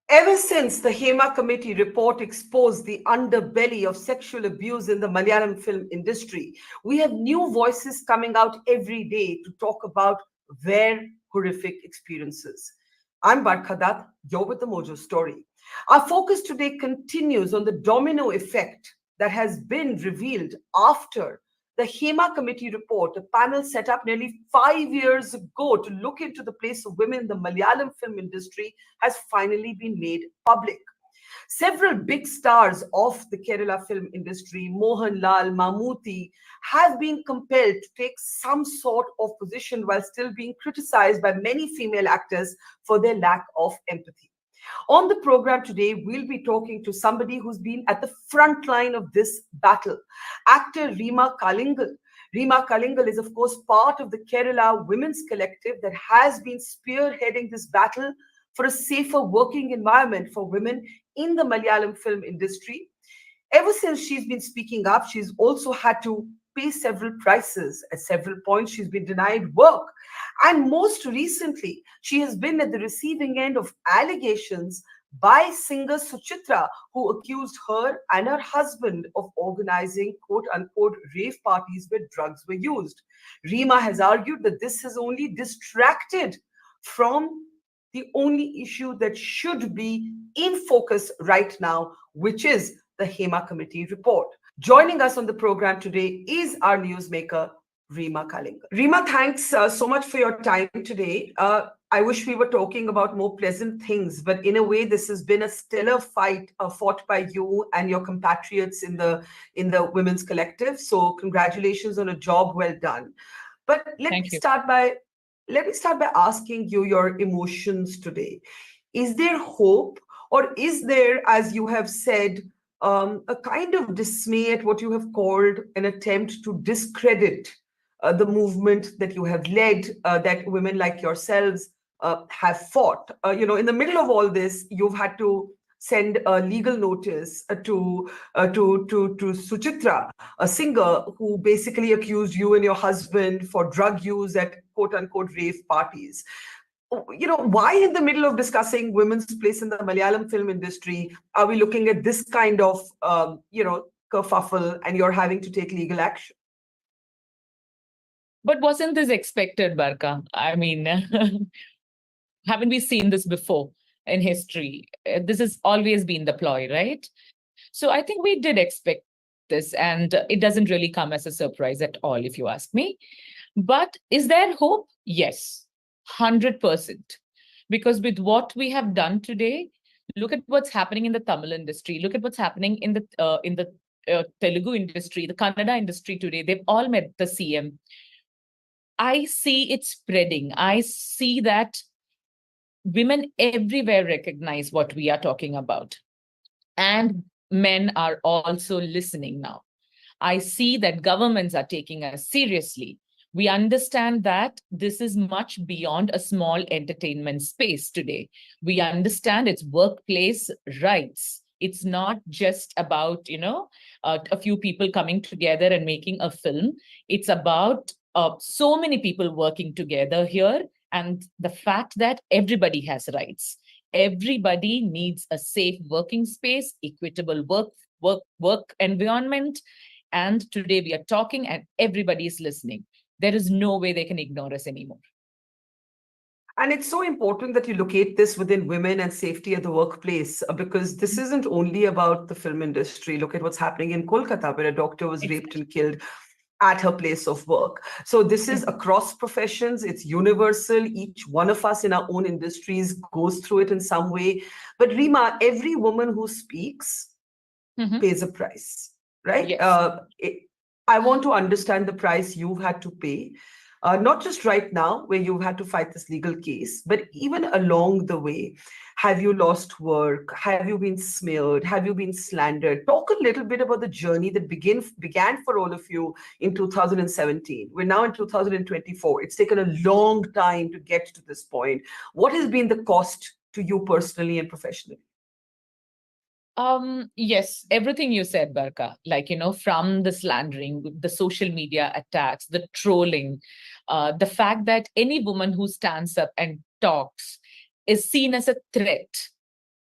Ever since the Hema Committee report exposed the underbelly of sexual abuse in the Malayalam film industry, we have new voices coming out every day to talk about their horrific experiences. I'm Barkhadat, you're with the Mojo Story. Our focus today continues on the domino effect that has been revealed after the Hema Committee report, a panel set up nearly 5 years ago to look into the place of women in the Malayalam film industry, has finally been made public. Several big stars of the Kerala film industry, Mohanlal, Mammooty, have been compelled to take some sort of position while still being criticized by many female actors for their lack of empathy. On the program today, we'll be talking to somebody who's been at the front line of this battle, actor Rima Kallingal. Rima Kallingal is, of course, part of the Kerala Women's Collective that has been spearheading this battle for a safer working environment for women in the Malayalam film industry. Ever since she's been speaking up, she's also had to pay several prices. At several points, she's been denied work. And most recently, she has been at the receiving end of allegations by singer Suchitra, who accused her and her husband of organizing quote-unquote rave parties where drugs were used. Rima has argued that this has only distracted from the only issue that should be in focus right now, which is the Hema Committee report. Joining us on the program today is our newsmaker, Rima Kallingal. Rima, thanks so much for your time today. I wish we were talking about more pleasant things, but in a way, this has been a stellar fight fought by you and your compatriots in the Women's Collective. So congratulations on a job well done. But let me start by asking you your emotions today. Is there hope, or is there, as you have said, a kind of dismay at what you have called an attempt to discredit the movement that you have led, that women like yourselves have fought? In the middle of all this, you've had to send a legal notice to Suchitra, a singer who basically accused you and your husband for drug use at quote-unquote rave parties. Why in the middle of discussing women's place in the Malayalam film industry are we looking at this kind of, kerfuffle, and you're having to take legal action? But wasn't this expected, Barka? I mean, haven't we seen this before in history? This has always been the ploy, right? So I think we did expect this, and it doesn't really come as a surprise at all, if you ask me. But is there hope? Yes. 100%. Because with what we have done today, look at what's happening in the Tamil industry. Look at what's happening in the Telugu industry, the Kannada industry today. They've all met the CM. I see it spreading. I see that women everywhere recognize what we are talking about. And men are also listening now. I see that governments are taking us seriously. We understand that this is much beyond a small entertainment space today. We understand it's workplace rights. It's not just about, a few people coming together and making a film. It's about so many people working together here, and the fact that everybody has rights. Everybody needs a safe working space, equitable work environment. And today we are talking and everybody is listening. There is no way they can ignore us anymore. And it's so important that you locate this within women and safety at the workplace, because this isn't only about the film industry. Look at what's happening in Kolkata, where a doctor was raped and killed at her place of work. So this is across professions. It's universal. Each one of us in our own industries goes through it in some way. But Rima, every woman who speaks pays a price, right? Yes. I want to understand the price you've had to pay, not just right now where you've had to fight this legal case, but even along the way. Have you lost work? Have you been smeared? Have you been slandered? Talk a little bit about the journey that began for all of you in 2017. We're now in 2024. It's taken a long time to get to this point. What has been the cost to you personally and professionally? Yes, everything you said, Barka, like, from the slandering, the social media attacks, the trolling, the fact that any woman who stands up and talks is seen as a threat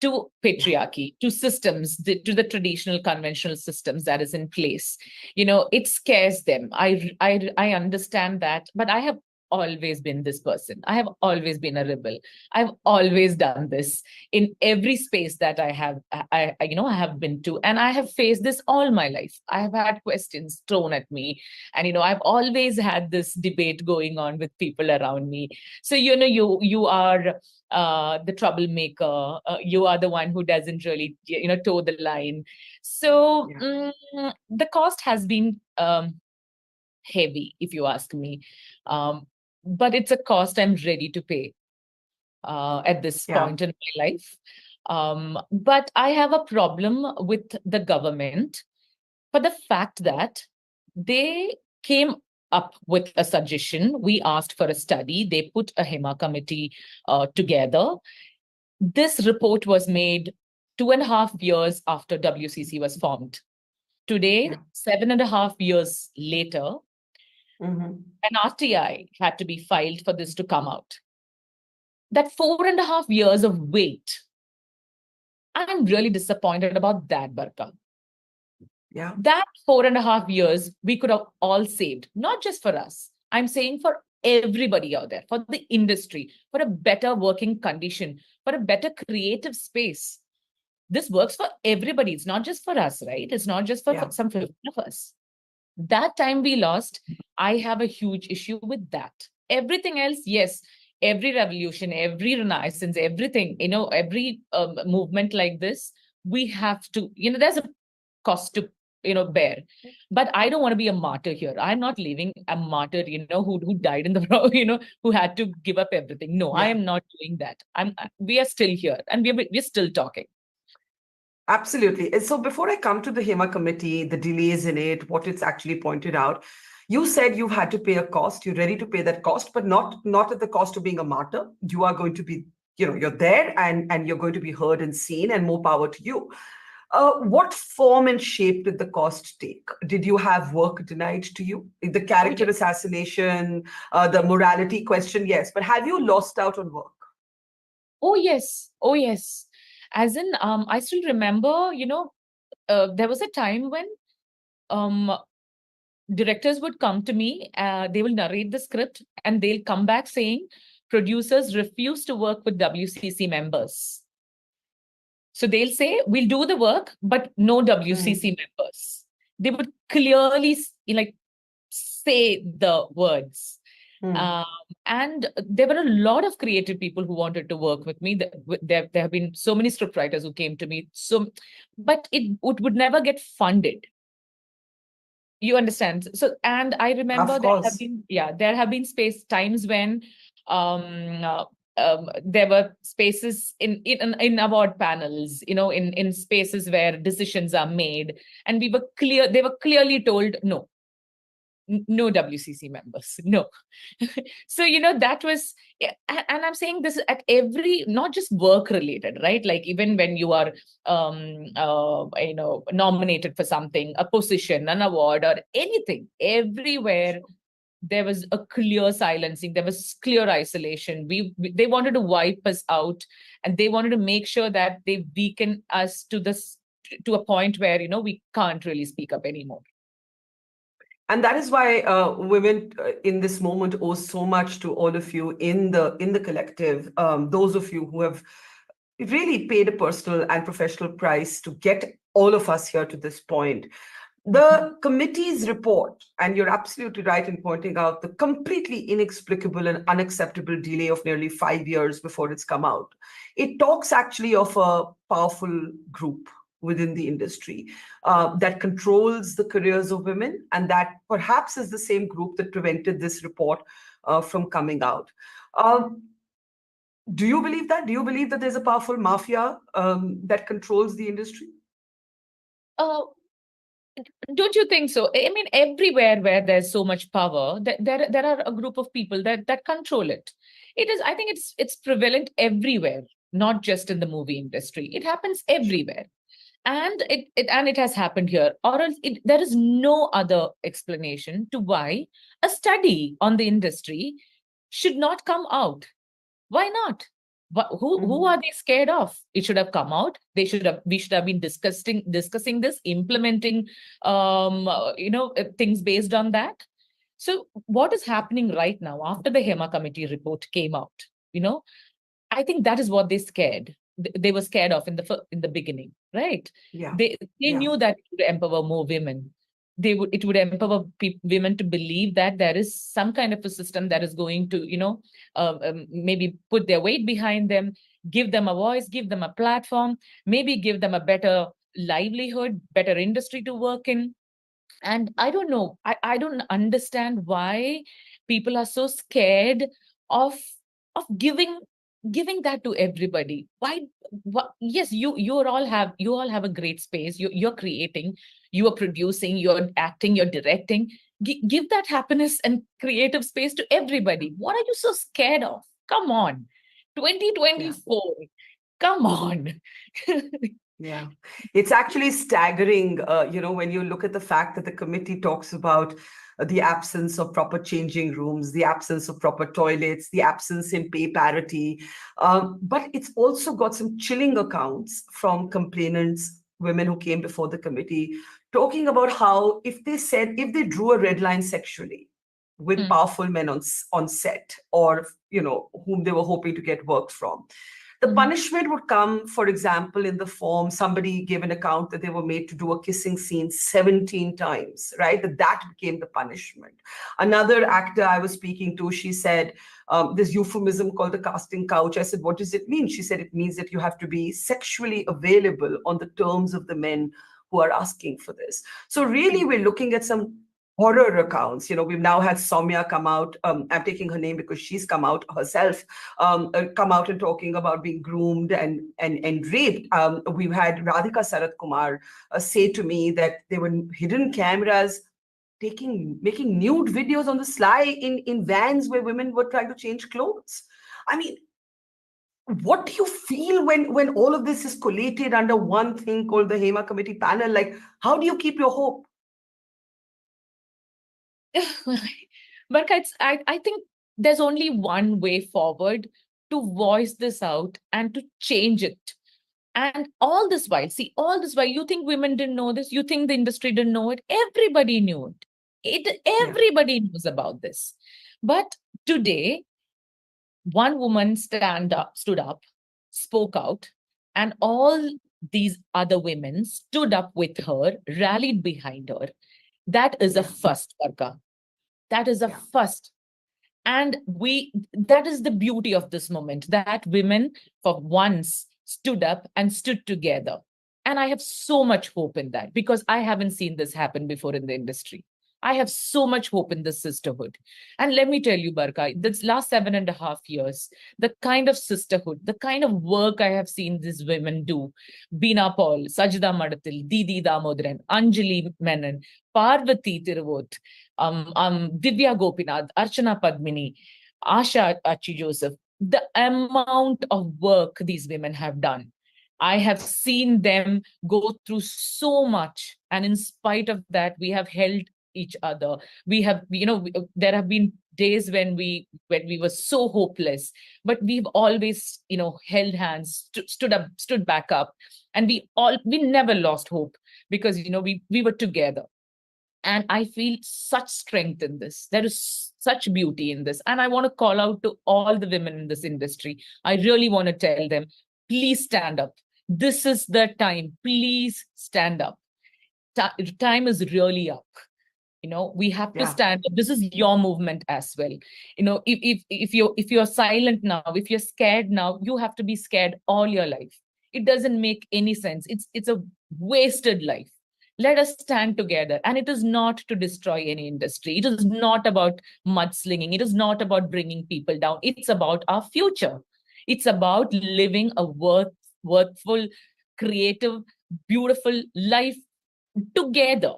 to patriarchy, to systems, to the traditional conventional systems that is in place. It scares them. I understand that, but I have always been this person. I have always been a rebel. I've always done this in every space that I have been to, and I have faced this all my life. I have had questions thrown at me, and I've always had this debate going on with people around me. So you are the troublemaker. You are the one who doesn't really, toe the line. So Yeah. the cost has been heavy, if you ask me. But it's a cost I'm ready to pay at this Yeah. point in my life. But I have a problem with the government for the fact that they came up with a suggestion. We asked for a study. They put a Hema committee together. This report was made 2.5 years after WCC was formed. Today, Yeah. 7.5 years later, Mhm. an RTI had to be filed for this to come out. That 4.5 years of wait, I'm really disappointed about that, Barka. Yeah. That 4.5 years we could have all saved, not just for us. I'm saying for everybody out there, for the industry, for a better working condition, for a better creative space. This works for everybody. It's not just for us, right? It's not just for Yeah. some 15 of us. That time we lost, I have a huge issue with that. Everything else, yes, every revolution, every renaissance, everything, every movement like this, we have to, there's a cost to, bear. But I don't want to be a martyr here. I'm not leaving a martyr, who died in the, who had to give up everything. No, I Yeah. am not doing that. We are still here and we're still talking. Absolutely. And so before I come to the Hema Committee, the delays in it, what it's actually pointed out, you said you've had to pay a cost. You're ready to pay that cost, but not at the cost of being a martyr. You are going to be, you're there and you're going to be heard and seen, and more power to you. What form and shape did the cost take? Did you have work denied to you? The Oh, character yes. assassination, the morality question, yes. But have you lost out on work? Oh, yes. Oh, yes. As in, I still remember, there was a time when um, directors would come to me, they will narrate the script, and they'll come back saying, producers refuse to work with WCC members. So they'll say, we'll do the work, but no WCC members. They would clearly like say the words. Mm. Um, and there were a lot of creative people who wanted to work with me. There have been so many scriptwriters who came to me. But it would never get funded. You understand? So, and I remember Of course. there have been times when um, uh, there were spaces in award panels, in spaces where decisions are made, and they were clearly told no, no WCC members, no. So that was, yeah, and I'm saying this at every, not just work related, right? Like even when you are nominated for something, a position, an award, or anything, everywhere there was a clear silencing, there was clear isolation. They wanted to wipe us out, and they wanted to make sure that they weaken us to a point where we can't really speak up anymore. And that is why women in this moment owe so much to all of you in the collective. Those of you who have really paid a personal and professional price to get all of us here to this point. The committee's report, and you're absolutely right in pointing out the completely inexplicable and unacceptable delay of nearly 5 years before it's come out. It talks actually of a powerful group within the industry that controls the careers of women, and that perhaps is the same group that prevented this report from coming out. Um, do you believe that? Do you believe that there's a powerful mafia that controls the industry? Uh, don't you think so? I mean, everywhere where there's so much power, there are a group of people that control it. It is, I think it's prevalent everywhere, not just in the movie industry. It happens everywhere. And it has happened here, or else there is no other explanation to why a study on the industry should not come out. Why not? Who are they scared of? It should have come out. We should have been discussing this, implementing things based on that. So what is happening right now after the Hema Committee report came out? You know, I think that is what they were scared of in the beginning, right? Yeah. They knew that it would empower more women. It would empower women to believe that there is some kind of a system that is going to, maybe put their weight behind them, give them a voice, give them a platform, maybe give them a better livelihood, better industry to work in. And I don't know, I don't understand why people are so scared of giving that to everybody. Why yes, you all have a great space. You're creating, you are producing, you're acting, you're directing. Give that happiness and creative space to everybody. What are you so scared of? Come on. 2024. Come on. Yeah, it's actually staggering, when you look at the fact that the committee talks about the absence of proper changing rooms, the absence of proper toilets, the absence in pay parity. But it's also got some chilling accounts from complainants, women who came before the committee, talking about how if they drew a red line sexually with powerful men on set, or, whom they were hoping to get work from, the punishment would come, for example, in the form, somebody gave an account that they were made to do a kissing scene 17 times, right? That became the punishment. Another actor I was speaking to, she said, this euphemism called the casting couch. I said, what does it mean? She said, it means that you have to be sexually available on the terms of the men who are asking for this. So really, we're looking at some horror accounts. We've now had Soumya come out. I'm taking her name because she's come out herself, come out and talking about being groomed and raped. We've had Radhika Sarath Kumar say to me that there were hidden cameras making nude videos on the sly in vans where women were trying to change clothes. I mean, what do you feel when all of this is collated under one thing called the Hema Committee panel? Like, how do you keep your hope? But I think there's only one way forward to voice this out and to change it. And all this while, you think women didn't know this, you think the industry didn't know it, everybody knew it. Everybody knows about this. But today, one woman stood up, spoke out, and all these other women stood up with her, rallied behind her. That is a first, Varka. That is a first. And that is the beauty of this moment, that women for once stood up and stood together. And I have so much hope in that, because I haven't seen this happen before in the industry. I have so much hope in this sisterhood. And let me tell you, Barka, this last 7.5 years, the kind of sisterhood, the kind of work I have seen these women do, Beena Paul, Sajida Madatil, Didi Damodaran, Anjali Menon, Parvati Tiruvot, Divya Gopinath, Archana Padmini, Asha Achi Joseph, the amount of work these women have done. I have seen them go through so much. And in spite of that, we have held each other. We have, there have been days when we were so hopeless, but we've always, held hands, stood back up, and we never lost hope, because, we were together. And I feel such strength in this. There is such beauty in this. And I want to call out to all the women in this industry. I really want to tell them, please stand up. This is the time. Please stand up. Time is really up. We have to stand up. This is your movement as well. If you're silent now, if you're scared now, you have to be scared all your life. It doesn't make any sense. It's a wasted life. Let us stand together. And it is not to destroy any industry. It is not about mudslinging. It is not about bringing people down. It's about our future. It's about living a worthful, creative, beautiful life together.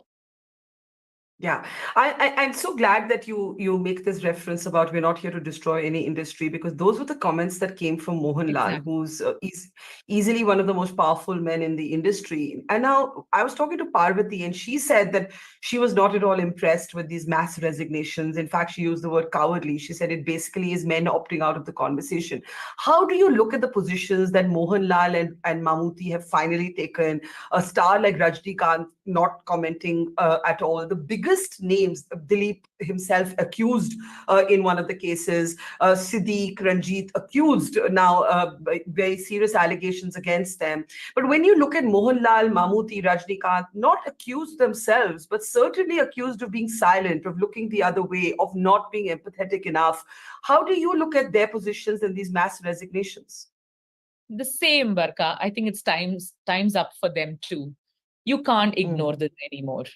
Yeah, I'm so glad that you make this reference about we're not here to destroy any industry, because those were the comments that came from Mohanlal, Exactly. who's easily one of the most powerful men in the industry. And now I was talking to Parvati, and she said that she was not at all impressed with these mass resignations. In fact, she used the word cowardly. She said it basically is men opting out of the conversation. How do you look at the positions that Mohanlal and Mammooty have finally taken? A star like Rajnikant not commenting at all. The biggest names, Dilip himself accused in one of the cases, Siddiq, Ranjit accused now, very serious allegations against them. But when you look at Mohanlal, Mammooty, Rajnikant, not accused themselves, but certainly accused of being silent, of looking the other way, of not being empathetic enough. How do you look at their positions in these mass resignations? The same, Barka. I think it's time's up for them too. You can't Mm. ignore this anymore.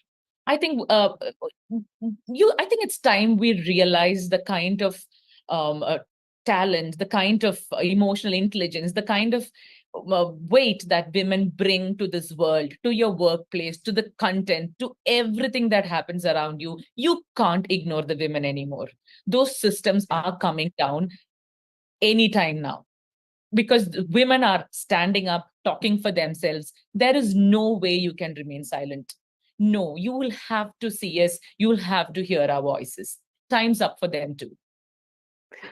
I think I think it's time we realize the kind of uh, talent, the kind of emotional intelligence, the kind of weight that women bring to this world, to your workplace, to the content, to everything that happens around you. You can't ignore the women anymore. Those systems Yeah. are coming down anytime now, because women are standing up, talking for themselves. There is no way you can remain silent. No, you will have to see us. You will have to hear our voices. Time's up for them too.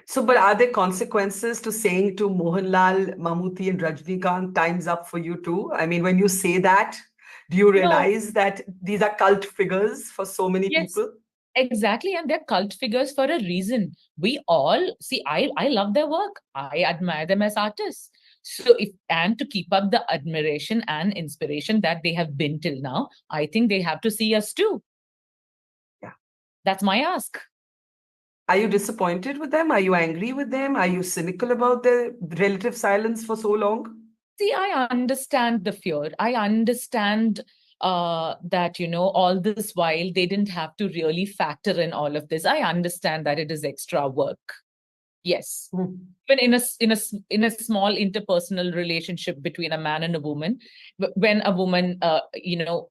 So, but are there consequences to saying to Mohanlal, Mammooty, and Rajnikant, time's up for you too? I mean, when you say that, do you No, realize that these are cult figures for so many yes, people? exactly. And they're cult figures for a reason. We all see, I love their work. I admire them as artists. So if and to keep up the admiration and inspiration that they have been till now, I think they have to see us too. Yeah. That's my ask. Are you disappointed with them? Are you angry with them? Are you cynical about their relative silence for so long? See, I understand the fear. I understand that, all this while they didn't have to really factor in all of this. I understand that it is extra work. Yes. Hmm. Even in a small interpersonal relationship between a man and a woman, when a woman,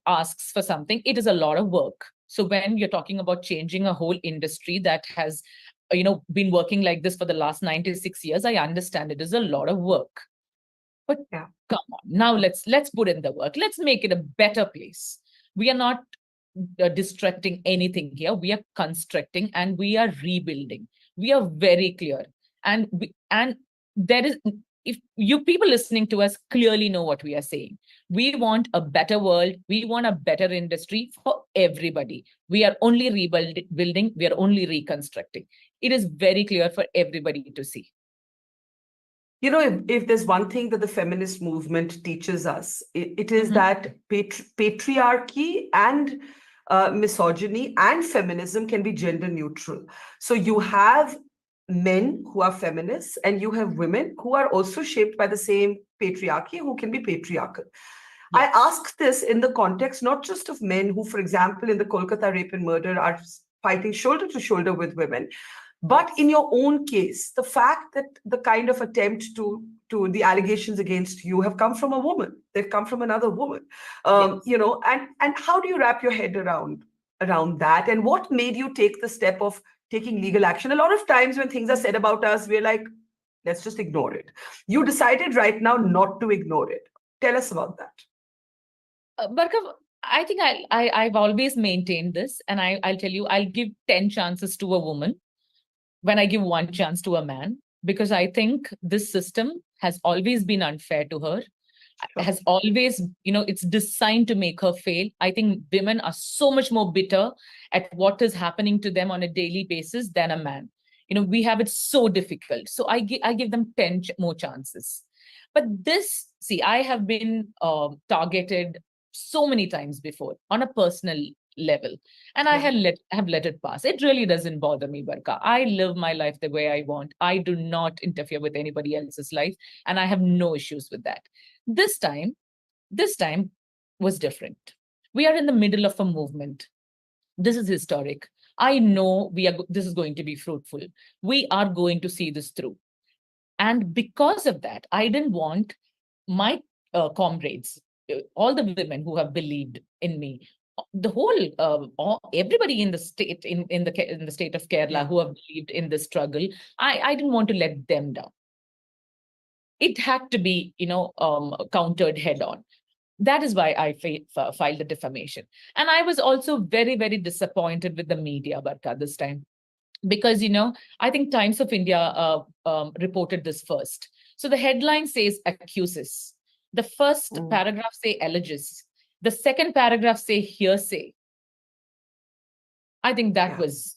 asks for something, it is a lot of work. So when you're talking about changing a whole industry that has, been working like this for the last 96 years, I understand it is a lot of work. But Yeah. come on, now let's put in the work. Let's make it a better place. We are not distracting anything here. We are constructing and we are rebuilding. We are very clear, and there is, if you people listening to us clearly know what we are saying. We want a better world. We want a better industry for everybody. We are only rebuilding. We are only reconstructing. It is very clear for everybody to see. You know, if there's one thing that the feminist movement teaches us, it is Mhm. that patriarchy and misogyny and feminism can be gender neutral. So you have men who are feminists, and you have women who are also shaped by the same patriarchy, who can be patriarchal. I Yes. ask this in the context not just of men who, for example, in the Kolkata rape and murder are fighting shoulder to shoulder with women, but Yes. in your own case, the fact that the kind of attempt to the allegations against you have come from a woman, they've come from another woman, Yes. and how do you wrap your head around that? And what made you take the step of taking legal action? A lot of times when things are said about us, we're like, let's just ignore it. You decided right now not to ignore it. Tell us about that. Barkav, I think I've always maintained this, and I'll tell you, I'll give 10 chances to a woman when I give one chance to a man, because I think this system has always been unfair to her, Sure. has always, it's designed to make her fail. I think women are so much more bitter at what is happening to them on a daily basis than a man. We have it so difficult. So I give them 10 more chances. But this, see, I have been targeted so many times before on a personal level, and I Yeah. have let it pass. It really doesn't bother me, Barka. I live my life the way I want. I do not interfere with anybody else's life, and I have no issues with that. This time, this time was different. We are in the middle of a movement. This is historic. I know this is going to be fruitful. We are going to see this through. And because of that, I didn't want my comrades, all the women who have believed in me, the whole everybody in the state in the state of Kerala who have believed in this struggle. I didn't want to let them down. It had to be, countered head on. That is why I filed the defamation. And I was also very, very disappointed with the media, Barka, this time. Because, I think Times of India reported this first. So the headline says accuses. The first paragraph say alleges. The second paragraph say hearsay. I think that was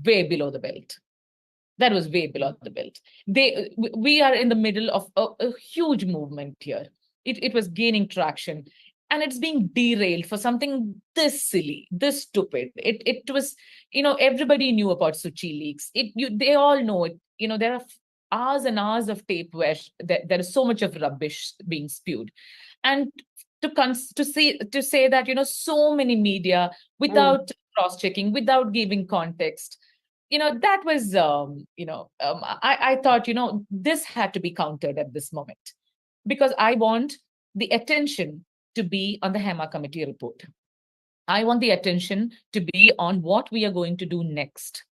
way below the belt. That was way below the belt. We are in the middle of a huge movement here. It was gaining traction, and it's being derailed for something this silly, this stupid. It was, everybody knew about Suchi leaks. They all know it. There are hours and hours of tape where there is so much of rubbish being spewed, and to say that so many media without cross-checking, without giving context. That was, I thought, this had to be countered at this moment, because I want the attention to be on the Hema Committee report. I want the attention to be on what we are going to do next.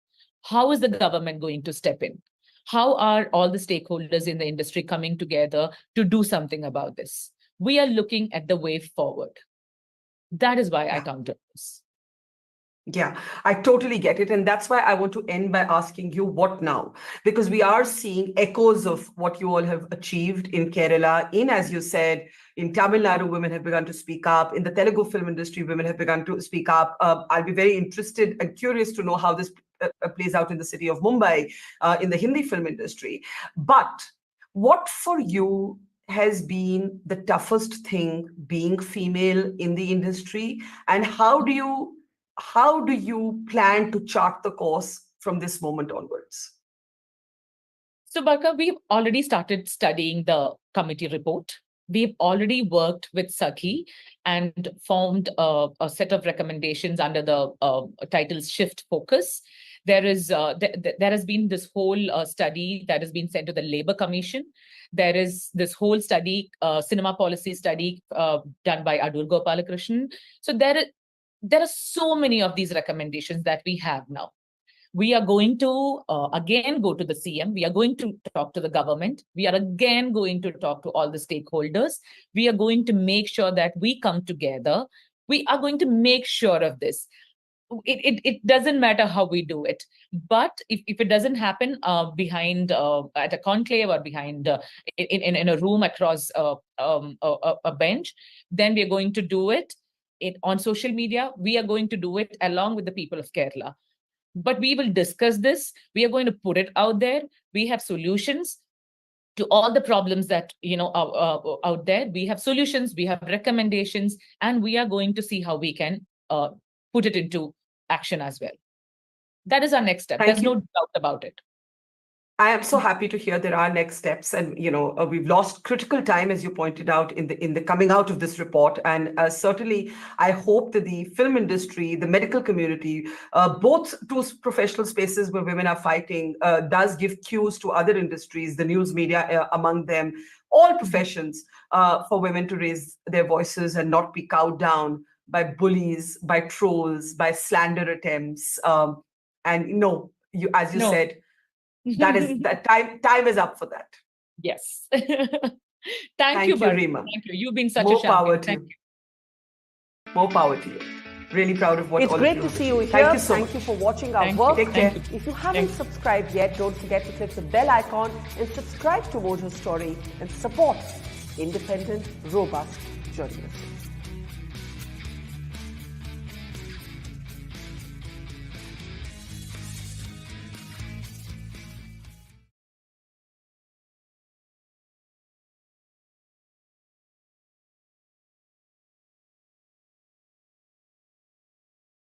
How is the government going to step in? How are all the stakeholders in the industry coming together to do something about this? We are looking at the way forward. That is why I countered this. Yeah, I totally get it. And that's why I want to end by asking you, what now? Because we are seeing echoes of what you all have achieved in Kerala. As you said, in Tamil Nadu, women have begun to speak up. In the Telugu film industry, women have begun to speak up. I'll be very interested and curious to know how this plays out in the city of Mumbai, in the Hindi film industry. But what for you has been the toughest thing being female in the industry? And how do you plan to chart the course from this moment onwards? So, Barka, we've already started studying the committee report. We've already worked with Sakhi and formed a set of recommendations under the titles Shift Focus. There has been this whole study that has been sent to the Labour Commission. There is this whole study, cinema policy study done by Adur Gopalakrishnan. So there are so many of these recommendations that we have now. We are going to again go to the CM. We are going to talk to the government. We are again going to talk to all the stakeholders. We are going to make sure that we come together. We are going to make sure of this. It doesn't matter how we do it, but if it doesn't happen behind at a conclave or behind in a room across a bench, then we are going to do it on social media. We are going to do it along with the people of Kerala. But we will discuss this. We are going to put it out there. We have solutions to all the problems that are out there. We have solutions. We have recommendations, and we are going to see how we can put it into action as well. That is our next step. There's no doubt about it. I am so happy to hear there are next steps, and we've lost critical time, as you pointed out, in the coming out of this report. And certainly, I hope that the film industry, the medical community, both two professional spaces where women are fighting, does give cues to other industries, the news media among them, all professions, for women to raise their voices and not be cowed down by bullies, by trolls, by slander attempts. And as you said, that time is up for that. Yes. Thank you, Rima. Thank you. You've been such a champion. Thank you. More power to you. Really proud of what it's all great of you to see you here. Thank you so much. Thank you for watching our work. Take care. If you haven't subscribed yet, don't forget to click the bell icon and subscribe to Mojo Story and support independent, robust journalism.